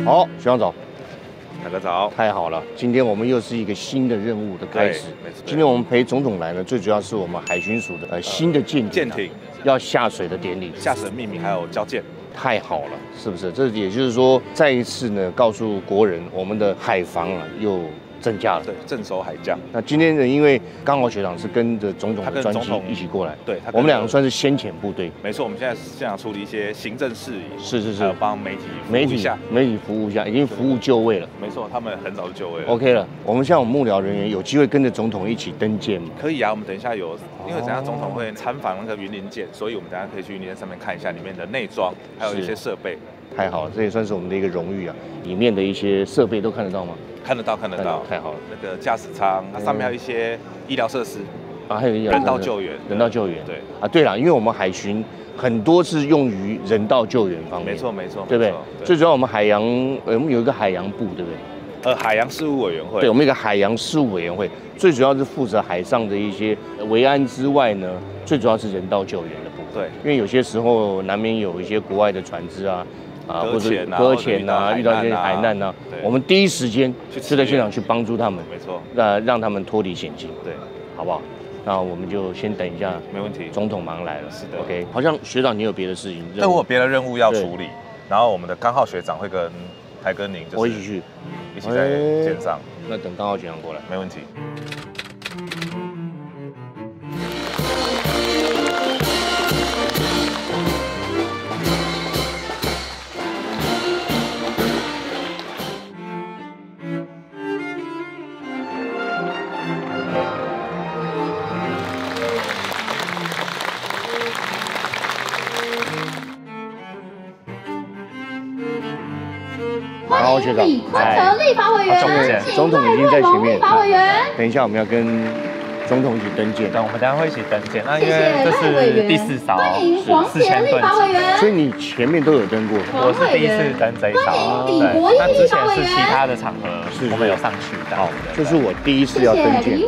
好，学长早，大家早，太好了！今天我们又是一个新的任务的开始。今天我们陪总统来呢，最主要是我们海巡署的新的舰艇要下水的典礼，下水命名还有交舰。 太好了，是不是？这也就是说，再一次呢，告诉国人，我们的海防啊又增加了。对，镇守海将。那今天呢，因为刚好学长是跟着总统的专机一起过来，对，我们两个算是先遣部队。没错，我们现在处理一些行政事宜，是，还有帮媒体服务一下，已经服务就位了。没错，他们很早就就位了。OK 了，我们像我们幕僚人员有机会跟着总统一起登舰吗？可以啊，我们等一下有，因为等一下总统会参访那个云林舰，所以我们等一下可以去云林舰上面看一下里面的内装，还有一些设备。 太好了，这也算是我们的一个荣誉啊！里面的一些设备都看得到吗？看得到，太好了。那个驾驶舱，它上面还有一些医疗设施啊，还有人道救援，对啊，对了，因为我们海巡很多是用于人道救援方面，没错，对不对？最主要我们海洋，我们有一个海洋部，对不对？海洋事务委员会，对，我们有一个海洋事务委员会，最主要是负责海上的一些维安之外呢，最主要是人道救援的部分。对，因为有些时候难免有一些国外的船只啊。 或者搁浅啊，遇到一些海难啊，我们第一时间就在现场去帮助他们，没错，让他们脱离险境，对，好不好？那我们就先等一下，没问题。总统忙来了，是的 ，OK。好像学长你有别的事情，对，我有别的任务要处理，然后我们的刚浩学长会跟台哥您，我一起去，一起在舰上。那等刚浩学长过来，没问题。 好，学长，总统已经在前面。等一下，我们要跟总统一起登舰。对，我们等下会一起登舰。那因为这是第4艘，4000吨级，所以你前面都有登过。我是第一次登这一艘。对，那之前是其他的场合，我们有上去的。好，这是我第一次要登舰。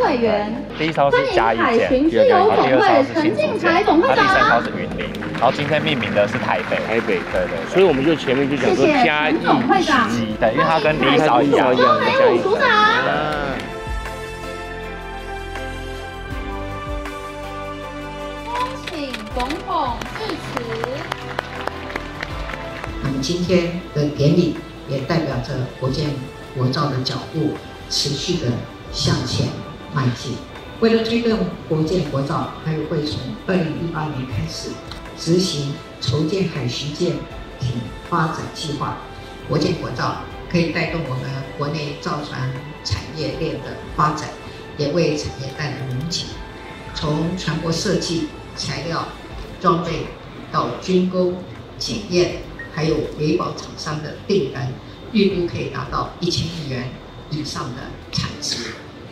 第一艘是嘉义舰，第二艘是新竹舰，那第3艘是云林。 然后今天命名的是台北，对，所以我们就前面就讲说嘉义基，对，因为它跟第一艘一样，嘉义。恭请总统致辞。那么今天的典礼也代表着国建国造的脚步持续的向前迈进。为了推动国建国造，海委会从2018年开始。 执行筹建海巡舰艇发展计划，国建国造可以带动我们国内造船产业链的发展，也为产业带来荣景。从船舶设计、材料、装备到军工、检验，还有维保厂商的订单，预估可以达到1000亿元以上的产值，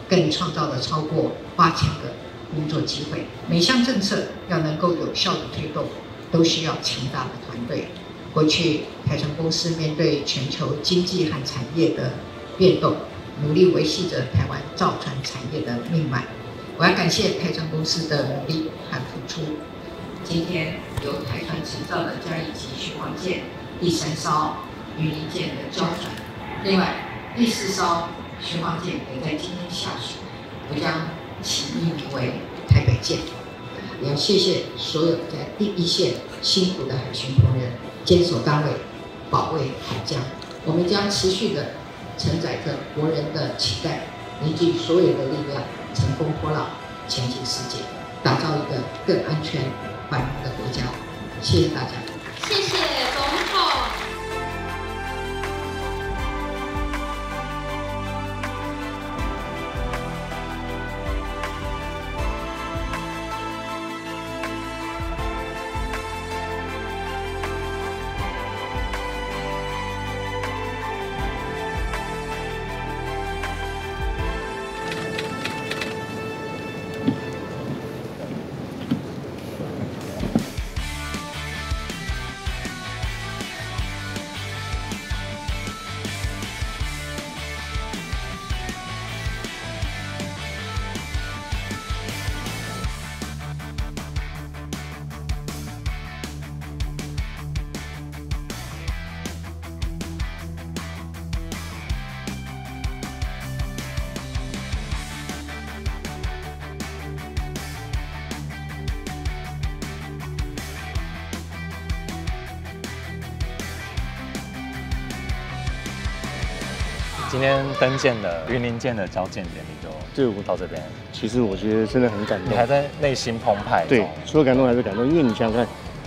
更创造了超过8000个。 工作机会，每项政策要能够有效的推动，都需要强大的团队。过去台船公司面对全球经济和产业的变动，努力维系着台湾造船产业的命脉。我要感谢台船公司的努力和付出。今天由台船持造的嘉义级巡防舰第3艘云林舰的交船，另外第4艘巡防舰也在今天下水，我将。 起命名为台北舰，也要谢谢所有在第一线辛苦的海巡同仁，坚守岗位，保卫海疆。我们将持续的承载着国人的期待，凝聚所有的力量，乘风破浪，前进世界，打造一个更安全、繁荣的国家。谢谢大家。谢谢总统。今天登舰的云林舰的交舰典礼就到这边。其实我觉得真的很感动，你还在内心澎湃。对，除了感动还是感动，因为你想想看，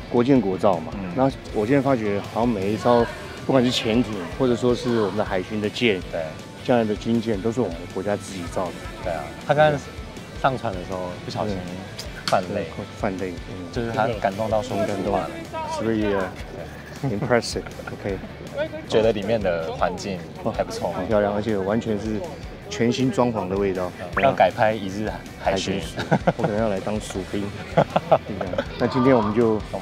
国建国造嘛。然后我今天发觉，好像每一艘，不管是潜艇或者说是我们的海巡的舰，对，这样的军舰都是我们国家自己造的。对啊，他刚刚上船的时候不小心泛泪，就是他感动到说不出话来。所以impressive， OK。觉得里面的环境还不错，很漂亮，而且完全是全新装潢的味道。要改拍一日海巡，我可能要来当蜀兵。那今天我们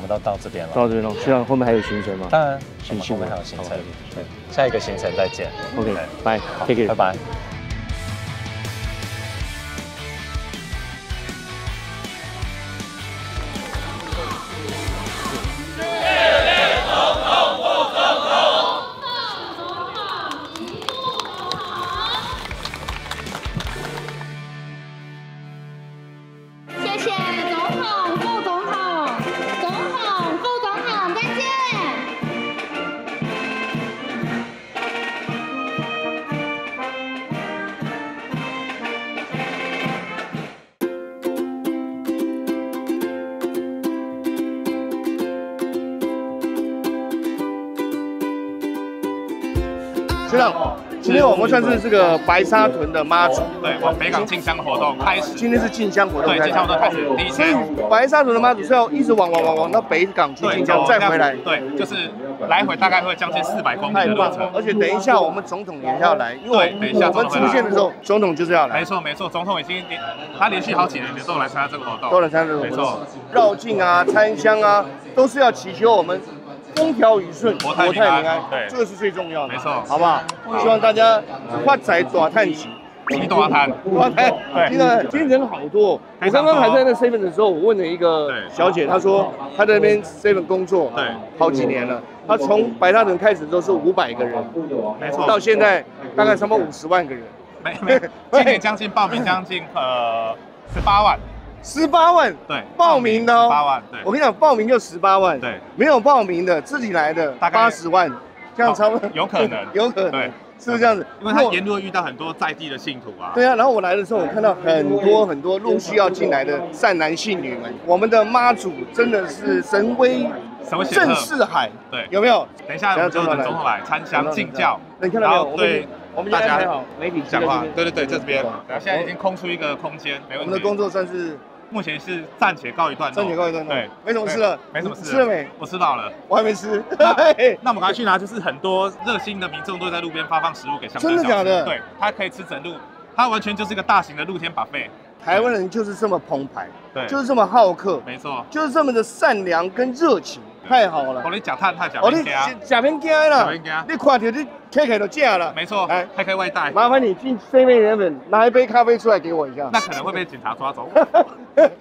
到这边了，到这边了。希望后面还有行程吗？当然，后面还有行程。对，下一个行程再见。OK， 拜，拜拜。学长，今天我们算是这个白沙屯的妈祖，对，往北港进香活动开始。今天是进香活动，对，进香活动开始第一天。所以白沙屯的妈祖是要一直往到北港去进香，再回来。对，就是来回大概会将近400公里的路程。而且等一下我们总统也要来，因为等一下我们出现的时候，总统就是要来。没错，总统已经他连续好几年都来参加这个活动，都来参加这个活动。没错，绕境啊、参香啊，都是要祈求我们风调雨顺、国泰民安，对，这个是最重要的，没错，好不好？希望大家发财大赚钱，集大摊，对，今天人好多。我刚刚还在那 7 的时候，我问了一个小姐，她说她在那边 7 工作，对，好几年了。她从白沙屯开始都是500个人，没错，到现在大概差不多50万个人，今年将近报名将近18万。18万，对，报名的哦，18万，对，我跟你讲，报名就18万，对，没有报名的自己来的大概80万，这样差不多，有可能，对，是不是这样子？因为他沿路会遇到很多在地的信徒啊，对啊，然后我来的时候，我看到很多陆续要进来的善男信女们，我们的妈祖真的是神威震四海，对，有没有？等一下我们就等总统来参香敬教，你看到没有？对。我们大家好，媒体讲话，对，这边，现在已经空出一个空间，没问题。我们的工作算是目前是暂且告一段落，对，没什么事了，没什么事，吃了没？我吃饱了，我还没吃。那我们赶快去拿，就是很多热心的民众都在路边发放食物给香灯。真的假的？对，他可以吃整路，它完全就是一个大型的露天 buffet。台湾人就是这么澎湃，对，就是这么好客，没错，就是这么的善良跟热情。太好了！我你假探太假面惊，假面惊啦！你看到你开就假了。没错，还可以外带。麻烦你进 7-Eleven 拿一杯咖啡出来给我一下。那可能会被警察抓走。对，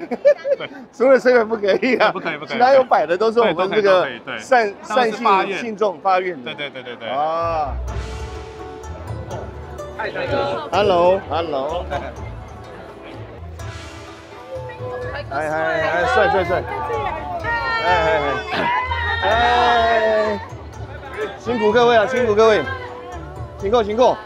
除了 7 不可以啊，不可以，其他有摆的都是我们这个善信信众发愿的。对。啊 ！Hello。哎，帅。哎，辛苦各位啊，辛苦各位，请扣。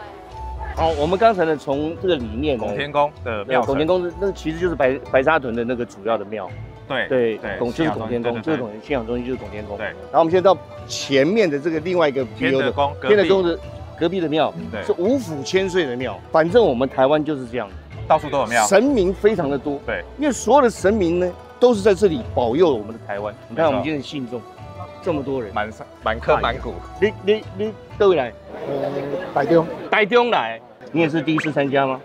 好，我们刚才呢从这个里面拱天宫的庙，拱天宫那其实就是白沙屯的那个主要的庙。对，就是拱天宫，就是信仰中心就是拱天宫。对，然后我们现在到前面的这个另外一个天德宫的隔壁的庙，是5府千岁的庙。反正我们台湾就是这样，到处都有庙，神明非常的多。对，因为所有的神明呢都是在这里保佑我们的台湾。你看我们今天的信众这么多人，满坑满谷。你各位来，台中来，你也是第一次参加吗？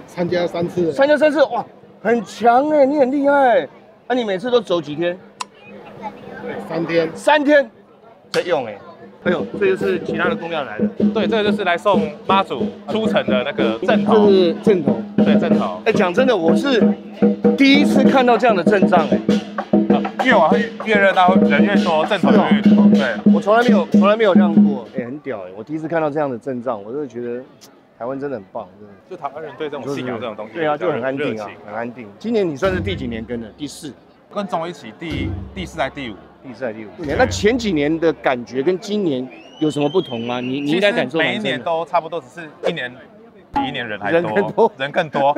参加3次，哇，很强哎，你很厉害。那你每次都走几天？3天，在用哎。哎呦，这就是其他的公庙来的。对，这个就是来送妈祖出城的那个阵头。这是阵头。对，阵头。哎，讲真的，我是第一次看到这样的阵仗哎。越往越热闹，人越多，阵头越多。对，我从来没有这样过。哎，很屌哎！我第一次看到这样的阵仗，我就觉得台湾真的很棒，真的。就台湾人对这种信仰这种东西，对啊，就很安定啊，很安定。今年你算是第几年跟的？第4。跟总一起第4还是第5？第4还是第5年？那前几年的感觉跟今年有什么不同吗？你应该感受每一年都差不多，只是一年比一年人还多，人更多。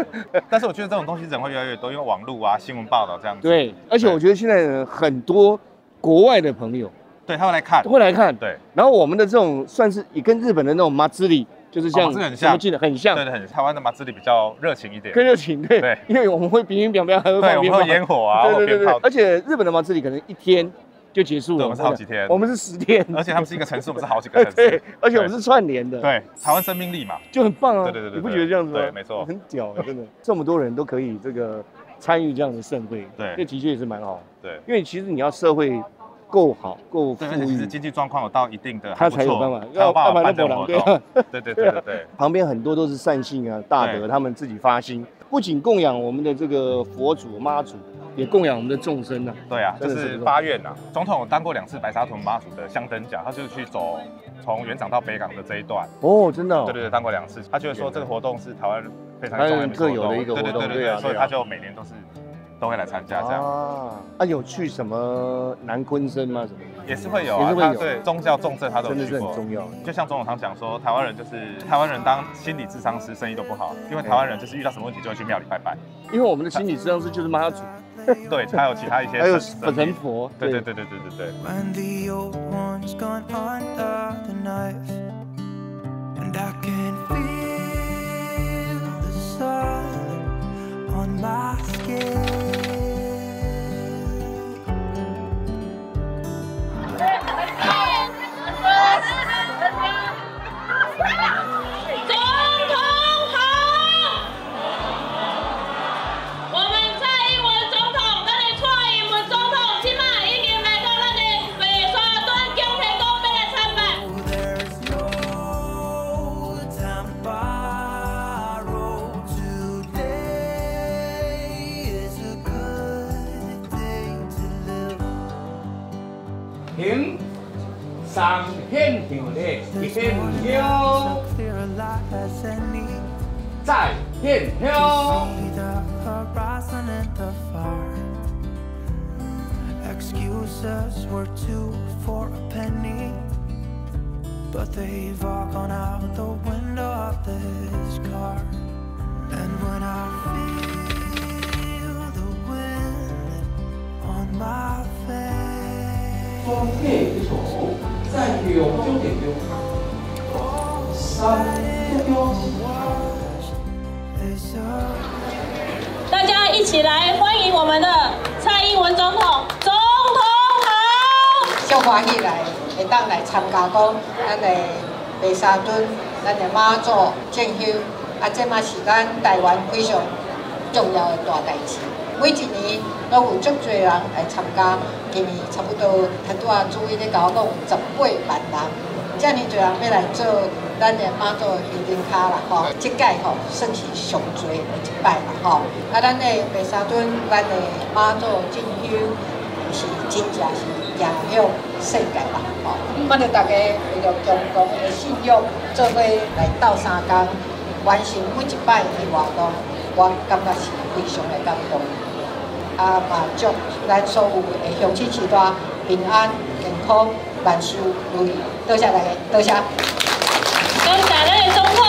但是我觉得这种东西人会越来越多，因为网络啊、新闻报道这样子。对，而且我觉得现在很多国外的朋友，对他会来看，对。然后我们的这种算是也跟日本的那种马自里。就是像，很像，记得很像，对，台湾的马自里比较热情一点，更热情，对，因为我们会冰冰凉凉，还会放鞭炮，我们会烟火啊，对，而且日本的马自里可能1天就结束了，我们是好几天，我们是10天，而且他们是一个城市，我们是好几个城市，对，而且我们是串联的，对，台湾生命力嘛，就很棒啊，对，你不觉得这样子吗？对，没错，很屌，真的，这么多人都可以这个参与这样的盛会，对，这的确也是蛮好，对，因为其实你要社会够好，够富裕，其实经济状况有到一定的，他才有办法，要办法办这种活动。对。旁边很多都是善信啊、大德，他们自己发心，不仅供养我们的这个佛祖妈祖，也供养我们的众生啊。对啊，就是发愿啊。总统当过2次白沙屯妈祖的香灯脚，他就是去走从元长到北港的这一段。哦，真的。对，当过2次。他觉得说这个活动是台湾非常重要的特有的一个活动，对啊，所以他就每年都会来参加这样啊，有去什么南昆生吗？什么也是会有啊，他对宗教重症他都有去过，真的是很重要。就像总统常讲说，台湾人当心理咨商师生意都不好，因为台湾人就是遇到什么问题就会去庙里拜拜。因为我们的心理咨商师就是妈祖，对，还有其他一些，还有神佛，对。上天场的一片香，再片香。Excuses were 2 for a penny, but they've all gone out the window of this car. And when I feel the wind on my face, 双臂一手，再用就得用3丢。大家一起来欢迎我们的蔡英文总统，总统好！足欢喜来，会当来参加讲咱的白沙屯，咱的妈祖正香，这嘛是咱台湾非常重要的大代志。每一年都有足多人来参加，今年差不多很多主委咧甲我讲18万人，遮尔多人要来做咱的妈祖迎宾卡啦吼，这届吼算是上多的一摆啦吼。咱的白沙屯，咱的妈祖进香是真正是影响世界啦吼。欢迎大家为了共同的信仰，做伙来斗3天，完成每一摆的活动，我感觉是非常的感动。嘛祝咱所有的乡亲时代平安健康，万事如意。多谢大家，多谢。多谢咱的总统。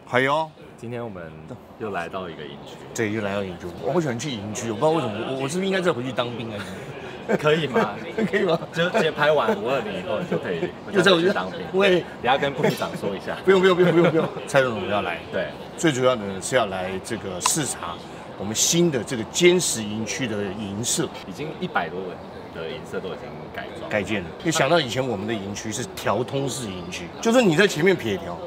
还有，今天我们又来到一个营区，对，又来到营区。我好喜欢去营区，我不知道为什么，我是不是应该再回去当兵啊？可以吗？可以吗？就直接拍完520以后就可以，就再回去当兵。喂，你要跟部长说一下。不用，蔡总统要来。对，最主要的是要来这个视察我们新的这个坚实营区的营舍，已经100多个的营舍都已经改建了。就想到以前我们的营区是调通式营区，就是你在前面撇条。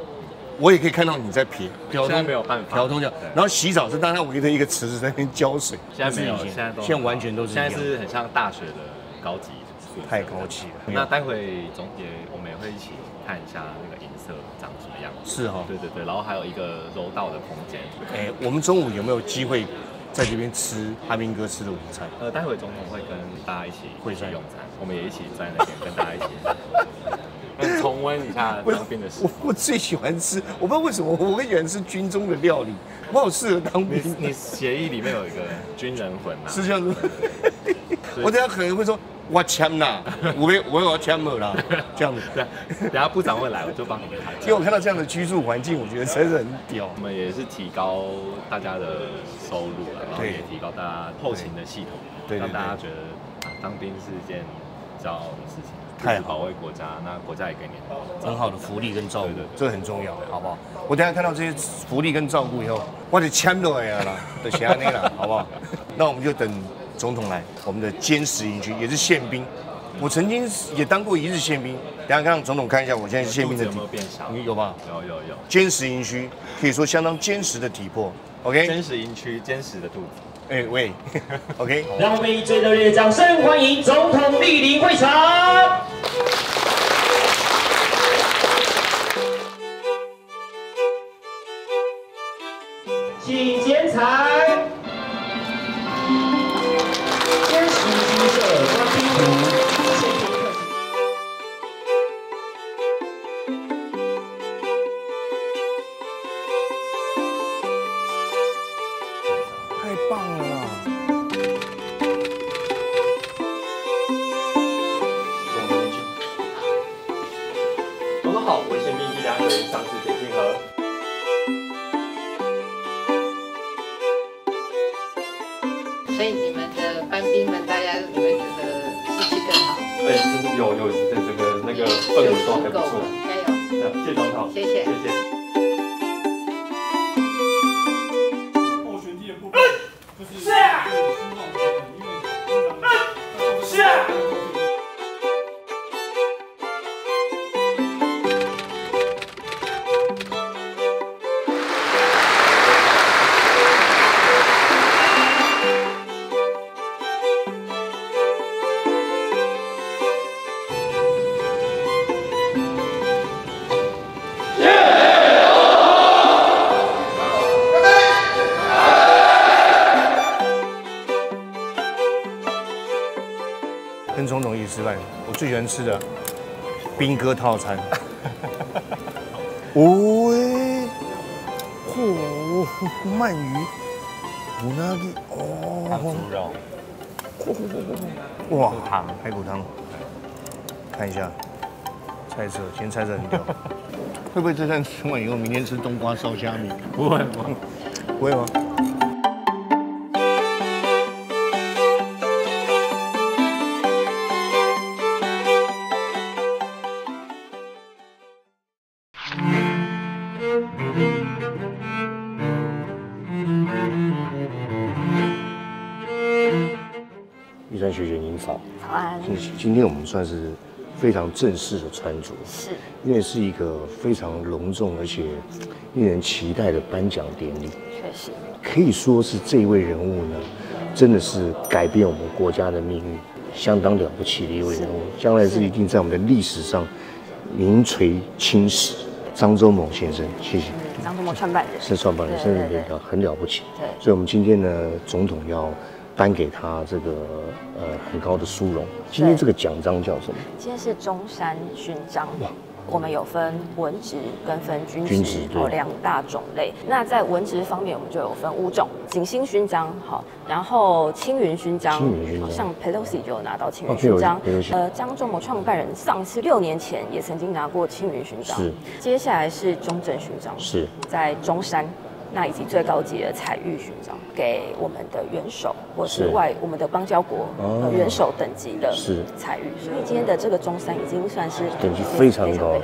我也可以看到你在撇，现在没有办法调通这样，然后洗澡是大家围着一个池子在那边浇水，现在没有，现在完全都是，现在是很像大学的高级宿舍，太高级了。那待会我们也会一起看一下那个营舍长什么样子。是哈，对，然后还有一个柔道的空间。我们中午有没有机会在这边吃阿兵哥吃的午餐？待会总统会跟大家一起用餐，我们也一起在那边跟大家一起。从温一下当兵的事。我最喜欢吃，我不知道为什么我很喜欢吃军中的料理，我好适合当兵。你协议里面有一个军人魂呐，是这样子。我等下可能会说。我签啦，我要签了啦，这样子。等下部长会来，我就帮你们谈。因为我看到这样的居住环境，我觉得真是很屌。我们也是提高大家的收入了，然后也提高大家后勤的系统，让大家觉得当兵是一件骄傲的事情，太保卫国家，那国家也给你很好的福利跟照顾，这很重要，好不好？我等下看到这些福利跟照顾以后，我就签落来啦，就写安内啦，好不好？那我们就等。总统来，我们的坚实营区也是宪兵，我曾经也当过1日宪兵。等下让总统看一下，我现在是宪兵的有没有变小？有吧？有。坚实营区可以说相当坚实的体魄。OK。坚实营区，坚实的肚子。哎喂，OK。让我们以最热烈的掌声欢迎总统莅临会场。请剪彩。太棒了啦！总统好，我宪兵1良人上至田径河。所以你们的班兵们，大家有没有觉得士气更好？对，真的有，这个那个氛围都还不错。加油！谢谢总统，谢谢。候选地的部分就是是啊。跟总统一起吃饭，我最喜欢吃的兵哥套餐。喂，嚯，鳗鱼，乌拉吉，猪肉，哇，排骨汤，看一下菜色，今天菜色很屌。会不会这餐吃完以后，明天吃冬瓜烧虾米？不会吗？玉山学姐您早，早安。今天我们算是非常正式的穿着，是，因为是一个非常隆重而且令人期待的颁奖典礼。确实，可以说是这一位人物呢，真的是改变我们国家的命运，相当了不起的一位人物，将来是一定在我们的历史上名垂青史。张忠谋先生，谢谢。张忠谋创办人是创办人，真的很了不起。对，所以我们今天呢，总统要颁给他这个很高的殊荣。今天这个奖章叫什么？今天是中山勋章。我们有分文职跟分军职2大种类。那在文职方面，我们就有分5种：景星勋章，好，然后青云勋章，像 Pelosi 就有拿到青云勋章。张忠谋创办人上次6年前也曾经拿过青云勋章。是。接下来是中正勋章，是在中山。那以及最高级的彩玉勋章，给我们的元首或是我们的邦交国元首等级的彩玉，所以今天的这个中山已经算是等级非常高，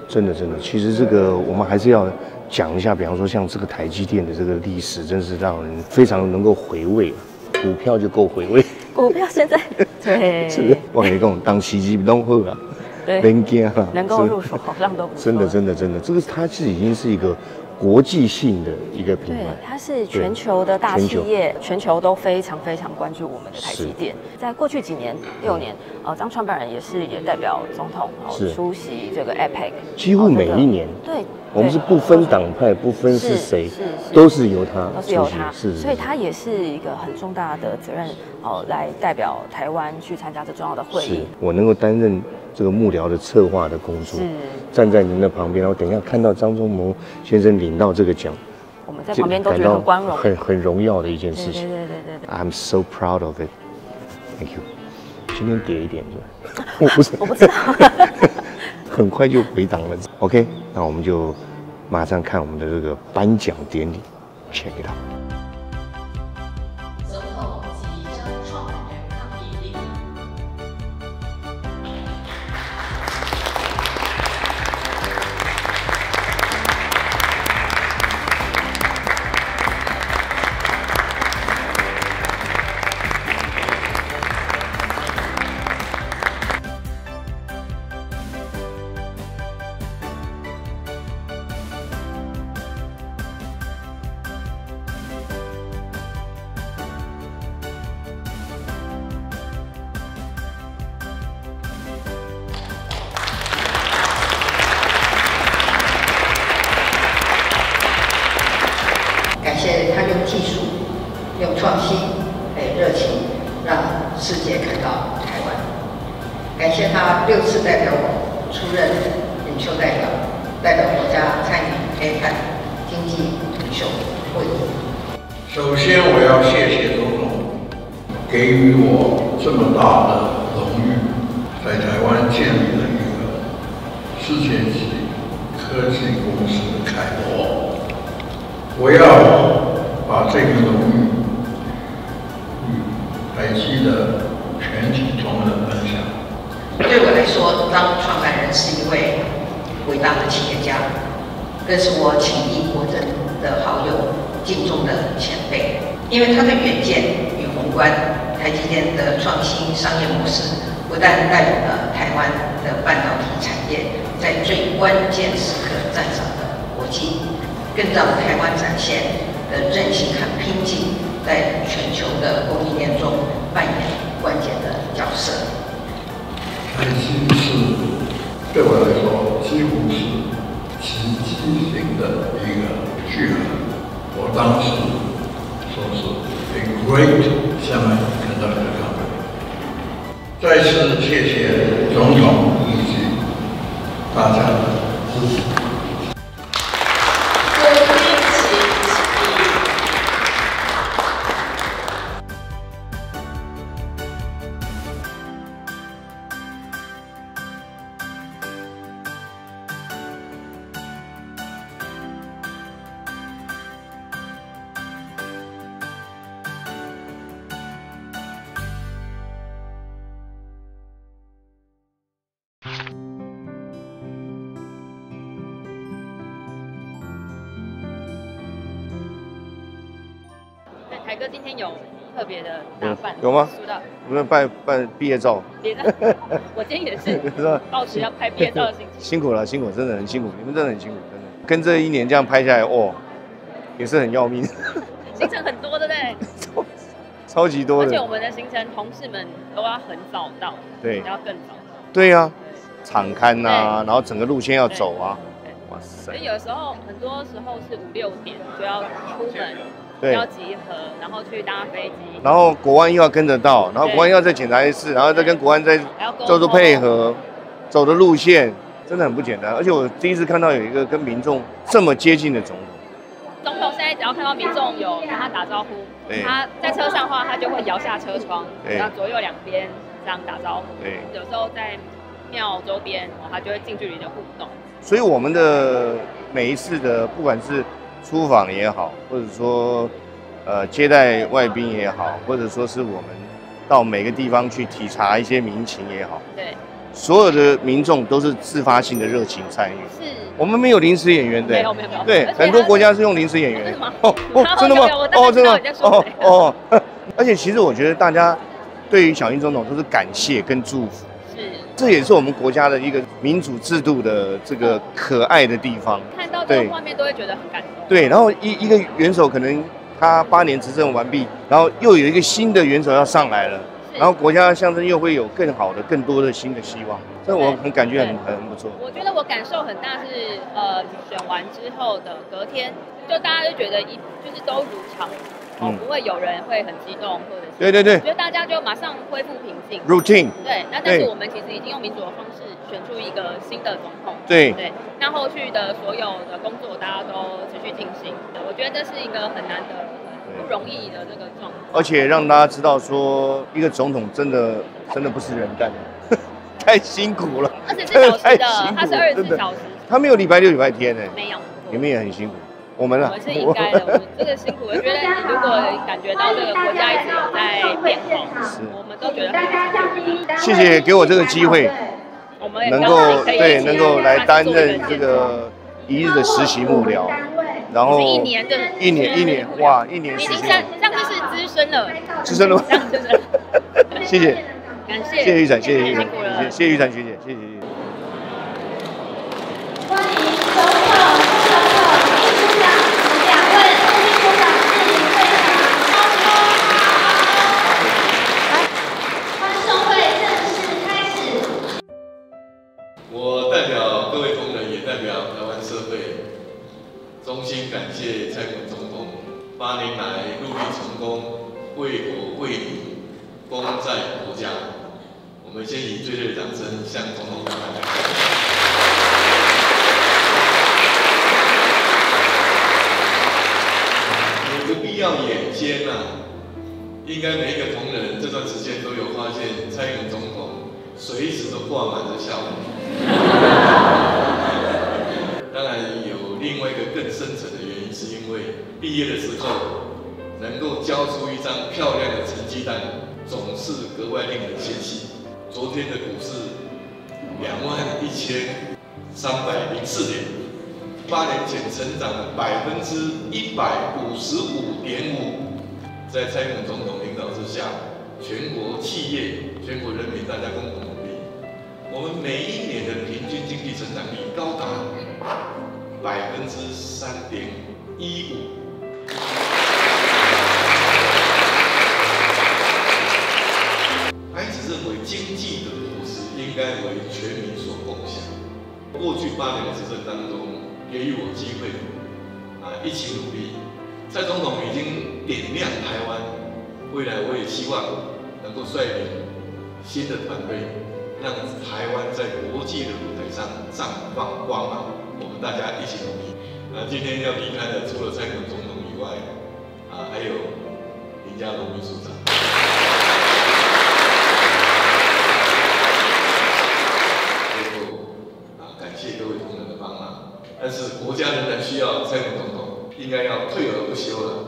真的。其实这个我们还是要讲一下，比方说像这个台积电的这个历史，真是让人非常能够回味。股票就够回味，股票现在对，是我跟你讲，当时机弄好了，对，免惊啊，能够入手好像都不错。真的，这个它是已经是一个国际性的一个品牌，对，它是全球的大企业，全球都非常关注我们的台积电。在过去几年，6年，张创办人也代表总统出席这个 APEC， 几乎每一年，对，我们是不分党派，不分是谁，都是由他，所以他也是一个很重大的责任，来代表台湾去参加这重要的会议。我能够担任这个幕僚的策划的工作，站在您的旁边，然后等一下看到张忠谋先生领到这个奖，我们在旁边都觉得很光荣，很荣耀的一件事情。对 I'm so proud of it. Thank you. 今天叠一点是吧？我不知道，很快就回档了。OK， 那我们就马上看我们的这个颁奖典礼 ，check it out。感谢他用技术、用创新、热情，让世界看到台湾。感谢他6次代表我出任领袖代表，代表国家参与APEC经济领袖会议。首先，我要谢谢总统给予我这么大的荣誉，在台湾建立了一个世界级科技公司的楷模。我要把这个荣誉与台积的全体同仁分享。对我来说，张创办人是一位伟大的企业家，更是我情谊国珍的好友、敬重的前辈。因为他的远见与宏观，台积电的创新商业模式，不但带领了台湾的半导体产业在最关键时刻站上了国际，更让台湾展现的韧性和拼劲，在全球的供应链中扮演关键的角色。台积是对我来说几乎是奇迹型的一个巨人。我当时说是 a great semiconductor company。再次谢谢总统以及大家的支持。凯哥今天有特别的打扮，有吗？我们办毕业照。毕业照，我今天也是抱持要拍毕业照的心情。辛苦了，辛苦，真的很辛苦，你们真的很辛苦，真的。跟这1年这样拍下来，哦，也是很要命。行程很多，对不对？超级多的。而且我们的行程，同事们都要很早到，对，要更早。对呀，场勘啊，然后整个路线要走啊。哇塞！所以有时候，很多时候是5、6点就要出门。要集合，然后去搭飞机，然后国安又要跟着到，然后国安要再检查一次，然后再跟国安再做配合，走的路线真的很不简单。而且我第一次看到有一个跟民众这么接近的总统。总统现在只要看到民众有跟他打招呼，他在车上的话，他就会摇下车窗，然后左右两边这样打招呼。对，有时候在庙周边，他就会近距离的互动。所以我们的每一次的不管是出访也好，或者说接待外宾也好，或者说是我们到每个地方去体察一些民情也好，对，所有的民众都是自发性的热情参与。是，我们没有临时演员的，没有。对，很多国家是用临时演员。哦，真的吗？哦，真的吗？哦。而且其实我觉得大家对于小英总统都是感谢跟祝福。这也是我们国家的一个民主制度的这个可爱的地方。看到这个画面都会觉得很感动。对，然后一个元首可能他8年执政完毕，然后又有一个新的元首要上来了，然后国家象征又会有更好的、更多的新的希望，这我感觉很不错。我觉得我感受很大是，选完之后的隔天，就大家就觉得就是都如常。不会有人会很激动，或者是我觉得大家就马上恢复平静 routine。对，那但是我们其实已经用民主的方式选出一个新的总统。对，那后续的所有的工作大家都持续进行。我觉得这是一个很难得、不容易的这个状况。而且让大家知道说，一个总统真的不是人干的，太辛苦了。24小时的，他是24小时，他没有礼拜6、礼拜天呢。没有，你们也很辛苦。我们是应该的，我们这个辛苦，我觉得如果感觉到这个国家一直有在变化，我们都觉得很辛苦。谢谢给我这个机会，我们能够来担任这个1日的实习幕僚，然后一年哇，1年时间，上次是资深了，吗？谢谢，谢谢玉展，谢谢玉展，谢谢玉展学姐，谢谢。欢迎总统。我代表各位同仁，也代表台湾社会，衷心感谢蔡英文总统8年来陆力成功，为国为民，功在国家。我们先以最热烈的掌声向总统表达感谢。有个必要眼尖应该每一个同仁这段时间都有发现，蔡英文总统随时都挂满着笑容。当然有另外一个更深层的原因，是因为毕业的时候能够交出一张漂亮的成绩单，总是格外令人欣喜。昨天的股市21304点，8年前成长了155.5%。在蔡英文总统领导之下，全国企业、全国人民大家共同努力，我们每一年的平均经济成长率高达3.15%。他一直认为经济的果实应该为全民所共享。过去8年的执政当中，给予我机会一起努力。蔡总统已经点亮台湾，未来我也希望能够率领新的团队，让台湾在国际的舞台上绽放光芒。我们大家一起努力。今天要离开的除了蔡英文总统以外，还有林佳龙秘书长。最后感谢各位同仁的帮忙，但是国家仍然需要蔡英文总统。应该要退而不休了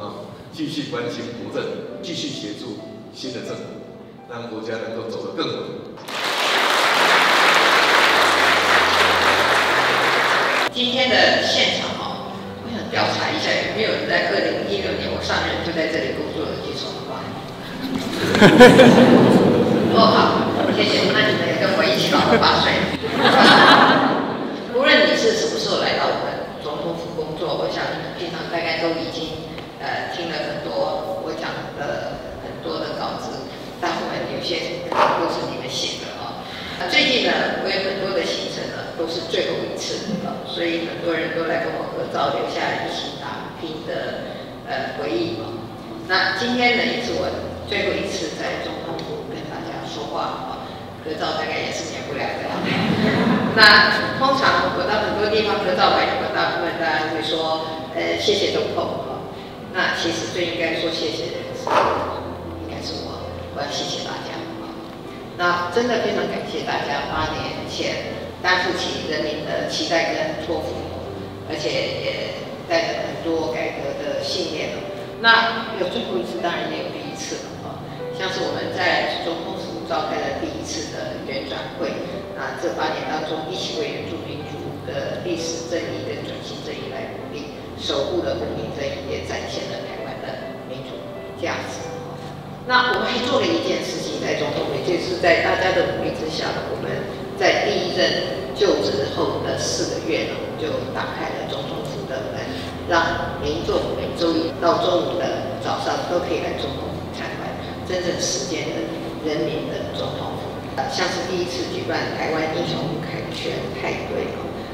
继续关心国政，继续协助新的政府，让国家能够走得更稳。今天的现场我想调查一下有没有人在2016年我上任就在这里工作的举手吧。好，谢谢，那你们也跟我一起老了8岁。无论你是什么时候来到我们总统府工作，我想平常大概都已经听了很多我讲的很多的稿子，大部分有些都是你们写的最近呢，我有很多的行程都是最后一次所以很多人都来跟我合照，留下一起打拼的回忆那今天呢，也是我最后一次在总统府跟大家说话合照大概也是免不了的那通常我到很多地方合照完以后，大部分大家会说谢谢总统那其实最应该说谢谢的应该是我要谢谢大家那真的非常感谢大家8年前担负起人民的期待跟托付，而且也带着很多改革的信念那有最后一次，当然也有第一次像是我们在总统府召开的第一次的圆转会这8年当中，一起为原住民族的历史正义跟转型正义来努力，守护了公平正义，也展现了台湾的民主价值。那我们还做了一件事情，在总统府，就是在大家的努力之下我们在第1任就职后的4个月我们就打开了总统府的门，让民众每周一到周五的早上都可以来总统府参观，真正实践了人民的总统府。像是第一次举办台湾英雄凯旋派对，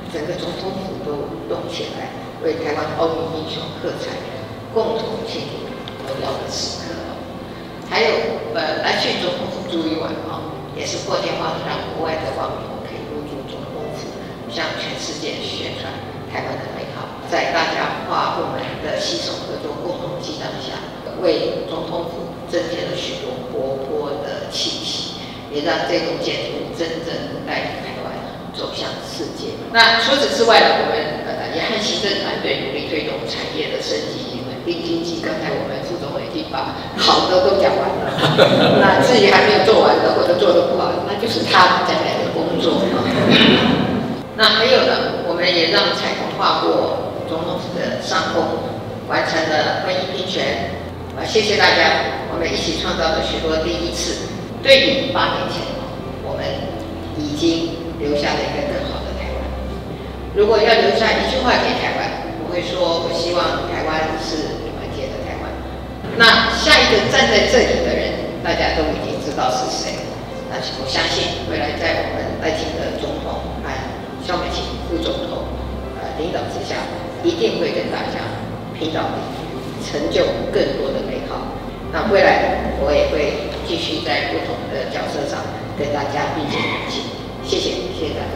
整个总统府都动起来，为台湾奥运英雄喝彩，共同庆祝荣耀的时刻。还有来去总统府住一晚也是破天荒的让国外的网友可以入住总统府，向全世界宣传台湾的美好。在大家跨部门的携手合作、共同激荡下，为总统府增添了许多活泼的气息，也让这栋建筑真正带领台湾走向世界。那除此之外呢，我们也和行政团队努力推动产业的升级、稳定经济。刚才我们副总已经把好的都讲完了，那至于还没有做完的或者做得不好，那就是他将来的工作。那还有呢，我们也让彩虹跨过总统府的上空，完成了婚姻平权。谢谢大家，我们一起创造了许多第一次。对比8年前，我们已经留下了一个更好的台湾。如果要留下一句话给台湾，我会说：我希望台湾是团结的台湾。那下一个站在这里的人，大家都已经知道是谁。那我相信未来在我们赖清德总统和萧美琴副总统领导之下，一定会跟大家拼到底，成就更多的美好。那未来我也会继续在不同的角色上跟大家并肩同行。谢谢，谢谢大家。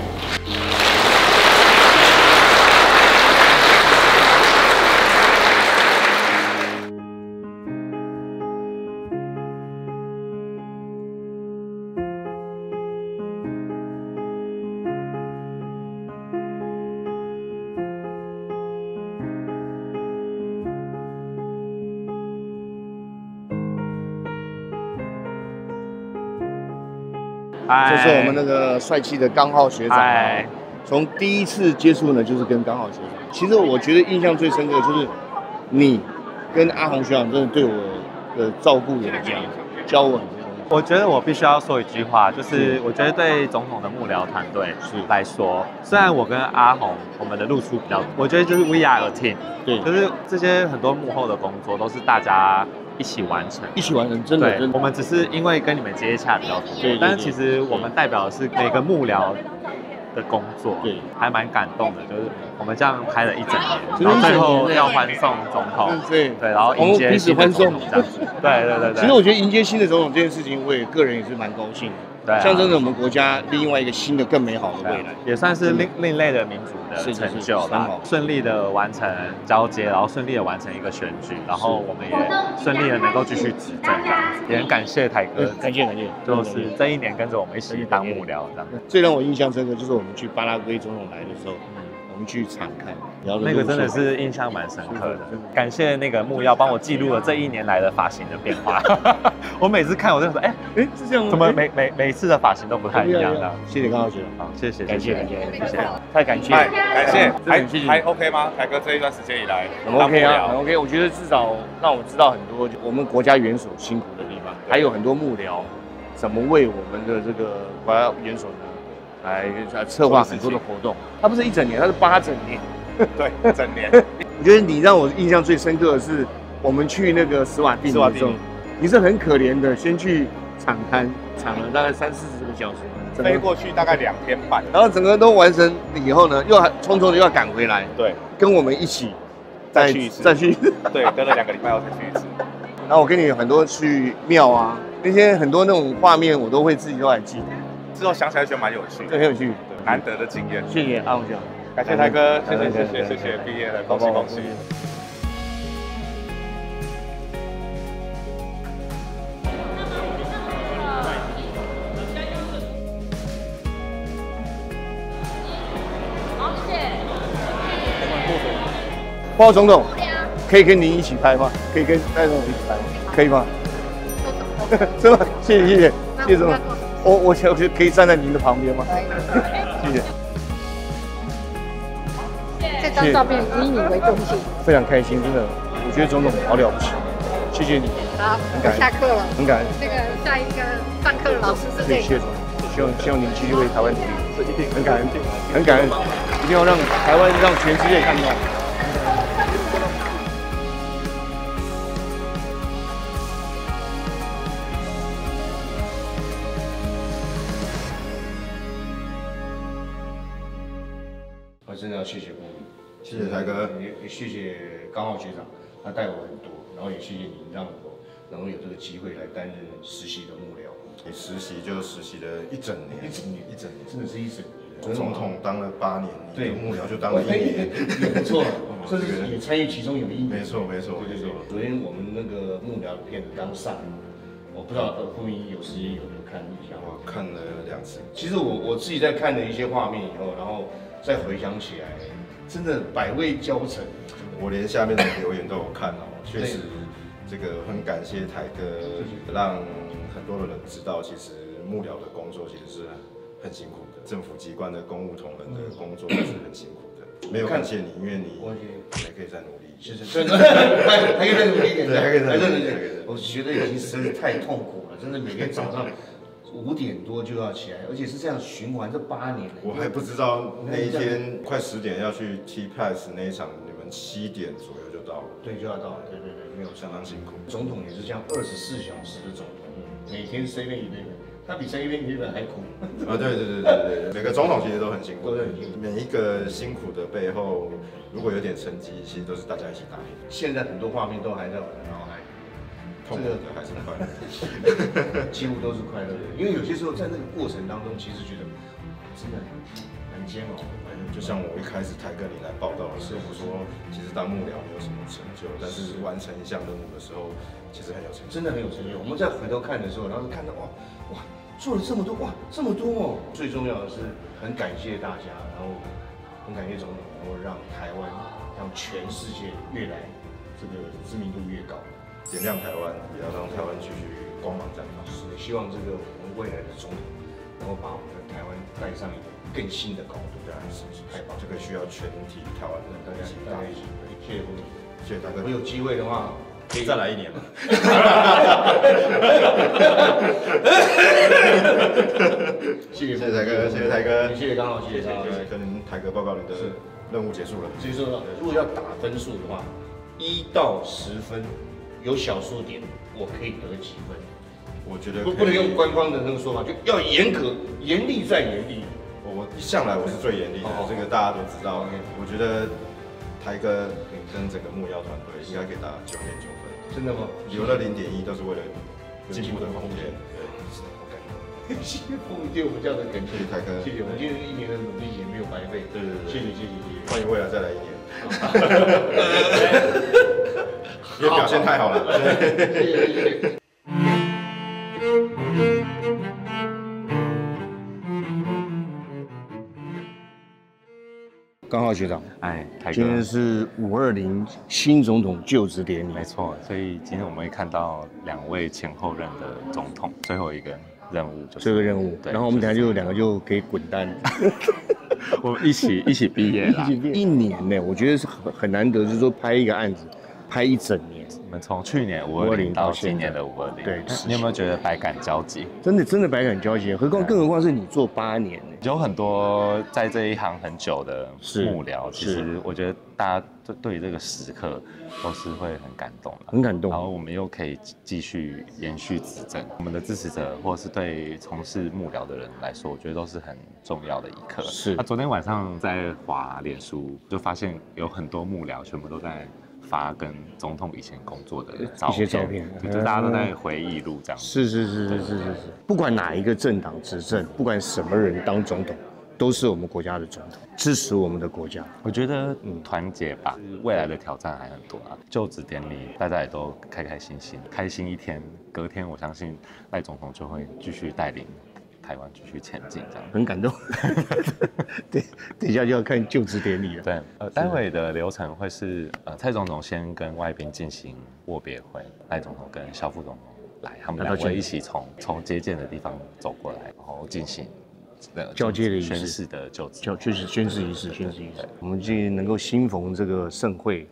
这是我们那个帅气的刚浩学长从第一次接触呢，就是跟刚浩学长。其实我觉得印象最深刻的就是你跟阿宏学长真的对我的照顾有加，教我很多东西。我觉得我必须要说一句话，就是我觉得对总统的幕僚团队来说，虽然我跟阿宏我们的露出比较，我觉得就是 we are a team， 对，就是这些很多幕后的工作都是大家一起完成，真的，我们只是因为跟你们接洽比较多，对，但是其实我们代表的是每个幕僚的工作，对，还蛮感动的，就是我们这样拍了1整年，然后最后要欢送总统，对，然后迎接新的总统这样子，对。其实我觉得迎接新的总统这件事情，我也个人也是蛮高兴的。对，象征着我们国家另外一个新的、更美好的未来，也算是另类的民主的成就啦。顺利的完成交接，然后顺利的完成一个选举，然后我们也顺利的能够继续执政这样子。也很感谢台哥，感谢，就是这1年跟着我们一起当幕僚这样。最让我印象深刻就是我们去巴拉圭总统来的时候，我们去场看，那个真的是印象蛮深刻的。感谢那个幕僚帮我记录了这1年来的发型的变化。我每次看我就说，是这样吗？怎么每次的发型都不太一样的？谢谢刚浩学长，好，谢谢，感谢，太感谢，还 OK 吗？台哥这一段时间以来，很 OK 啊，很 OK。我觉得至少让我知道很多我们国家元首辛苦的地方，还有很多幕僚怎么为我们的这个国家元首呢来策划很多的活动。他不是1整年，他是8整年。对，整年。我觉得你让我印象最深刻的是，我们去那个斯瓦蒂尼的时候，你是很可怜的，先去场勘，场了大概30-40个小时，飞过去大概2天半，然后整个都完成以后呢，又匆匆的又要赶回来，对，跟我们一起再去一次，对，隔了2个礼拜后才去一次。然后我跟你很多去庙啊，那些很多那种画面，我都会自己都还记得，之后想起来觉得蛮有趣的，对，很有趣，难得的经验。谢谢阿宏学长。感谢台哥，谢谢，毕业了，恭喜恭喜！好，谢谢。报告总统，可以跟您一起拍吗？可以跟戴总统一起拍吗？可以吗？真的，谢谢总统。我可以站在您的旁边吗？谢谢。这张照片以你为中心，非常开心，真的，我觉得总统好了不起，谢谢你。好，下课了，很感恩。那个下一个上课的老师是这个。希望您继续为台湾努力，很感恩，一定要让台湾让全世界看到。谢台哥，也谢谢刚好学长，他带我很多，然后也谢谢你让我能够有这个机会来担任实习的幕僚。你实习就实习了1整年，一整年，真的是1整年。总统当了8年，对，幕僚就当了1年，也不错，甚至也参与其中有1年。没错。昨天我们那个幕僚的片子刚上，我不知道傅明有时间有没有看一下？我看了2次。其实我自己在看了一些画面以后，然后再回想起来，真的百味交陈。我连下面的留言都有看哦，确实，这个很感谢台哥，让很多的人知道，其实幕僚的工作其实是很辛苦的，政府机关的公务同仁的工作也是很辛苦的。没有感谢你，因为你还可以再努力。是，还可以再努力一点，对，还可以再努力。我觉得已经实在是太痛苦了，真的每天早上5点多就要起来，而且是这样循环这8年。我还不知道那一天快10点要去 T-Pass 那一场，你们7点左右就到了。对，就要到了。对，没有相当辛苦。总统也是这样24小时的总统，每天7-11，他比7-11还苦。啊，对，每个总统其实都很辛苦，每一个辛苦的背后，如果有点成绩，其实都是大家一起打拼。现在很多画面都还在我的脑海里。痛苦的还是快乐的，几乎都是快乐的。因为有些时候在那个过程当中，其实觉得真的很煎熬。就像我一开始台哥你来报道的时候，我说其实当幕僚没有什么成就，但是完成一项任务的时候，其实很有成就，真的很有成就。我们再回头看的时候，然后看到哇，做了这么多这么多哦。最重要的是很感谢大家，然后很感谢总统，然后让台湾让全世界越来这个知名度越高。点亮台湾，也要让台湾继续光芒绽放。是的，希望这个我们未来的总统能够把我们的台湾带上一个更新的高度。对，是太棒，这个需要全体台湾人大家一起。谢谢傅明，谢谢大哥。我有机会的话，可以再来1年嘛。谢谢台哥，谢谢台哥，谢谢刚好，谢谢跟台哥报告你的任务结束了。结束了。如果要打分数的话，1到10分。有小数点，我可以得几分？我觉得不能用官方的那个说法，就要严格、严厉再严厉。我一向来我是最严厉的，这个大家都知道。我觉得台哥跟整个幕僚团队应该可以打9.9分。真的吗？留了0.1都是为了进步的空间。对，是的，好感动。谢谢傅明对我们这样的肯定。谢谢台哥，谢谢我们今天1年的努力也没有白费。对，谢谢。欢迎未来再来1年。因为表现太好了，谢。刚好学长，台哥，今天是520新总统就职典礼，没错，所以今天我们会看到2位前后任的总统，最后一个任务就是这个任务，然后我们等下就2个就可以滚蛋。我们一起毕业啦，1年呢，我觉得是很难得，就是说拍一个案子，拍1整年。我们从去年520到今年的520，对，你有没有觉得百感交集？真的百感交集，更何况是你做8年呢？有很多在这一行很久的幕僚，其实我觉得大家对于这个时刻都是会很感动的，很感动。然后我们又可以继续延续执政，我们的支持者或是对从事幕僚的人来说，我觉得都是很重要的一刻。是。昨天晚上在滑脸书，就发现有很多幕僚全部都在发跟总统以前工作的一些照片，就大家都在回忆录这样。是，不管哪一个政党执政，不管什么人当总统，都是我们国家的总统，支持我们的国家。我觉得团结吧，未来的挑战还很多啊。就职典礼大家也都开心，开心一天，隔天我相信赖总统就会继续带领台湾继续前进，这样很感动。对，等一下就要看就职典礼了。对，待会的流程会是蔡总统先跟外宾进行握别会，赖总统跟萧副总统来，他们2位一起从接见的地方走过来，然后进行交接的仪式，宣誓的就职，就是宣誓仪式。我们今天能够兴逢这个盛会，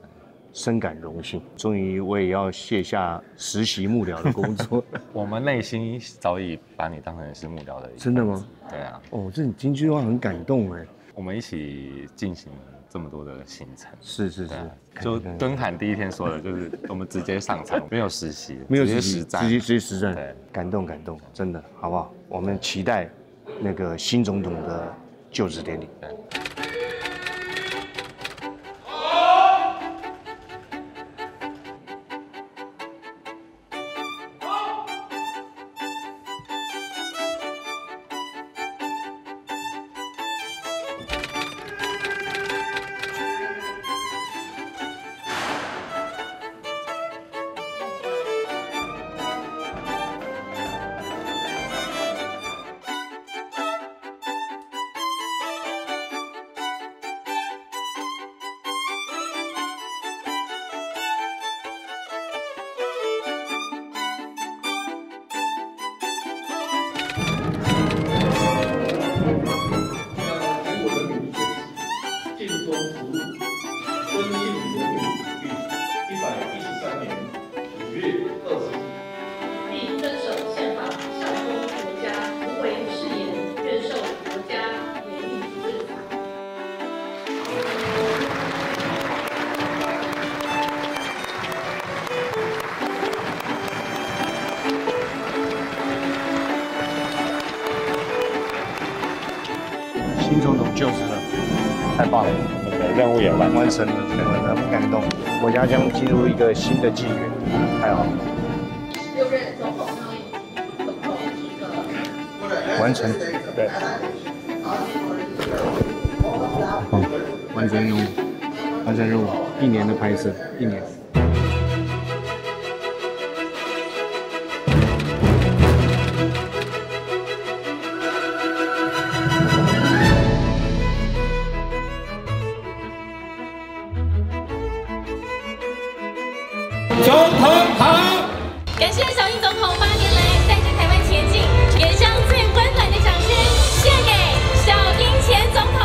深感荣幸。终于我也要卸下实习幕僚的工作。我们内心早已把你当成是幕僚的。真的吗？对啊。哦，这京剧话很感动哎。我们一起进行这么多的行程。是。就敦侃第一天说的，就是我们直接上场，没有实习，没有直接实战，直接实战。对，感动，真的，好不好？我们期待那个新总统的就职典礼。90了，太棒了！我们的任务也完成了，我很感动。国家将进入一个新的纪元，太好了。6任总统完成，对，完成任务，完成任务，1年的拍摄，1年。总统好！感谢小英总统8年来带着台湾前进，也将最温暖的掌声献给小英前总统。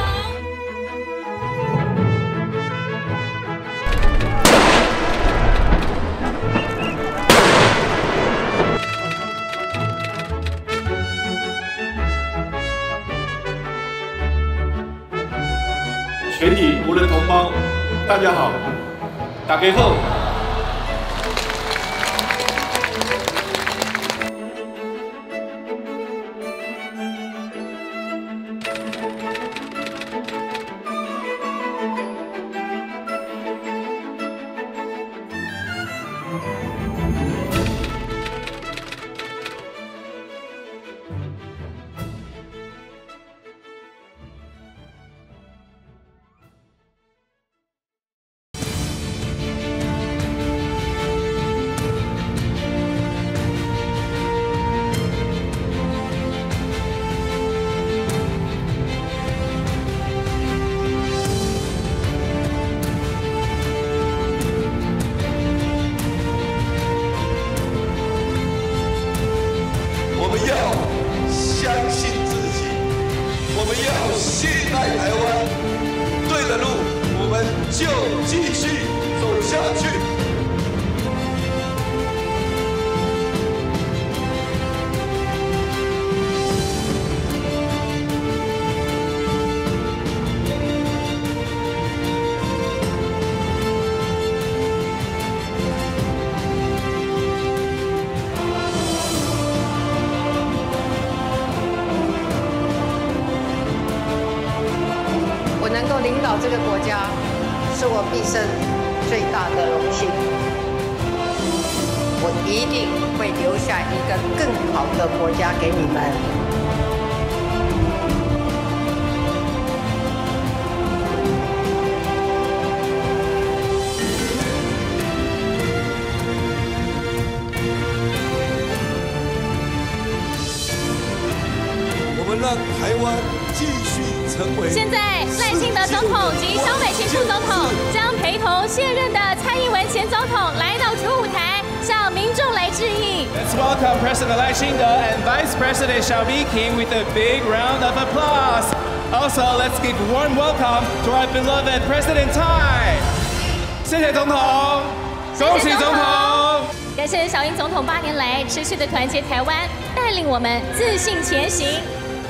全体无人同胞，大家好，大家好。我们要相信自己，我们要信赖台湾，对的路我们就继续走下去。能够领导这个国家，是我毕生最大的荣幸。我一定会留下一个更好的国家给你们。我们让台湾继续成为。现在赖清德总统及萧美琴副总统将陪同卸任的蔡英文前总统来到主舞台，向民众来致意。Let's welcome President Lai Ching-te and Vice President Xiao Bi-khim with a big round of applause. Also, let's give a warm welcome to our beloved President Tsai. 谢谢总统，恭喜总统！感谢小英总统8年来持续的团结台湾，带领我们自信前行。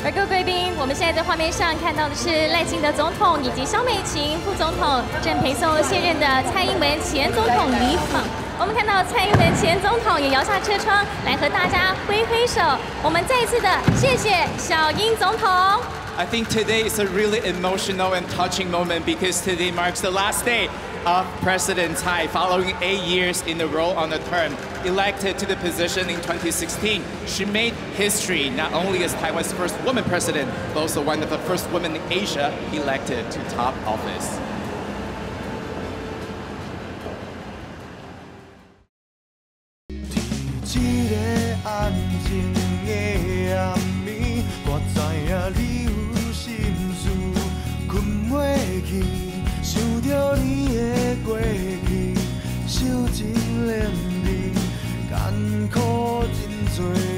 而各位贵宾，我们现在在画面上看到的是赖清德总统以及萧美琴副总统正陪送卸任的蔡英文前总统离访。我们看到蔡英文前总统也摇下车窗来和大家挥挥手。我们再一次的谢谢小英总统。I think today is a really emotional and touching moment because today marks the last day of President Tsai following 8 years in the role on the term. Elected to the position in 2016, she made history not only as Taiwan's first woman president, but also one of the first women in Asia elected to top office. Hãy subscribe cho kênh Ghiền Mì Gõ để không bỏ lỡ